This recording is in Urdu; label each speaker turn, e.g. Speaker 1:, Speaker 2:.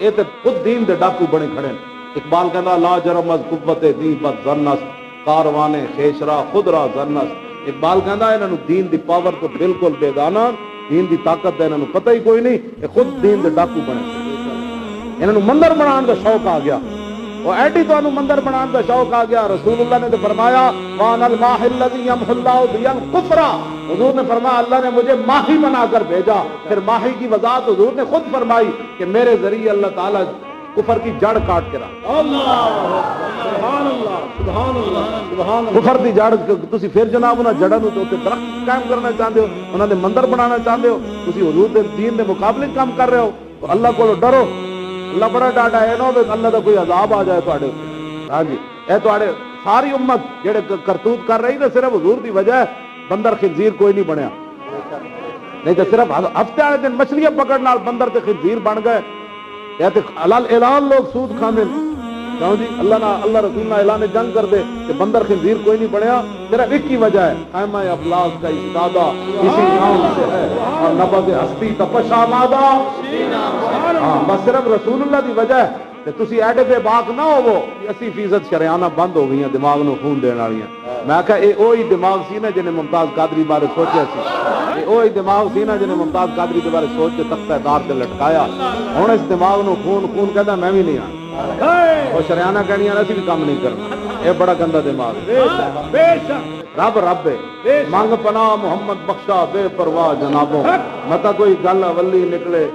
Speaker 1: یہ تو خود دین دے ڈاکو بنے کھڑے ہیں. اقبال کہنا لا جرم از قوت دی بد زنس کاروانے خیشرا خود را زنس. اقبال کہنا انہوں دین دی پاور تو بالکل بیگانہ، دین دی طاقت دا انہوں پتہ ہی کوئی نہیں، یہ خود دین دے ڈاکو بنے. انہوں مندر بنان دا شوق آ گیا، وہ ایڈی تو مندر بنان دا شوق آ گیا. رسول اللہ نے تو فرمایا وان الماح الذی یمحو اللہ بہ الکفر، حضور نے فرمایا اللہ نے مجھے ماہی بنا کر بھیجا. پھر ماہی کی وضاحت حضور نے خود فرمائی کہ میرے ذریعے اللہ تعالیٰ کفر کی جڑ کاٹ کے رکھا. سبحان اللہ سبحان اللہ سبحان اللہ. کفر دی جڑ تسی پھر جناب انہاں جڑاں نوں تے درخت قائم کرنا چاہتے ہو، انہاں دے مندر بنانا چاہتے ہو، تسی حضور دے دین دے مقابلے کام کر رہے ہو. تو اللہ کو ڈرو، اللہ بڑا ڈاڈا ہے نہ ہوے اللہ دا کوئی عذاب آ جائے تواڈے اوپر. ہاں جی اے تواڈے ساری امت جڑے کرتوت کر رہی نا صرف حضور دی وجہ ہے بندر خنزیر کوئی نہیں بنیا، نہیں تو صرف ہفتے والے دن مچھلیاں پکڑ نال بندر تے خنزیر بن گئے. یا تے حلال اعلان لوگ سود کھاندے کیوں جی اللہ رسول نہ اعلان جنگ کر دے کہ بندر خنزیر کوئی نہیں بنیا. صرف ایک ہی وجہ ہے خیمہ افلاس کا استادہ اسی نام سے ہے اور نبض ہستی تپشا مادہ. ہاں بس صرف رسول اللہ دی وجہ ہے کہ تسی ایڈے بے باک نہ ہوو. 80% شریانہ بند ہو گئی ہیں دماغ نو خون دین والیاں. میں کہا اے وہی دماغ سی نا جنہیں ممتاز قادری بارے سوچیا سی، اے وہی دماغ سی نا جنہیں ممتاز قادری کے بارے سوچ کے تختہ دار تے لٹکایا. ہن اس دماغ نو خون کہدا میں بھی نہیں آ وہ شریانہ کہنیاں اسی بھی کام نہیں کرنا. یہ بڑا گندا دماغ ہے. رب ہے مانگ پناہ محمد بخشا بے پرواہ جنابوں، متا کوئی گل اولی نکلے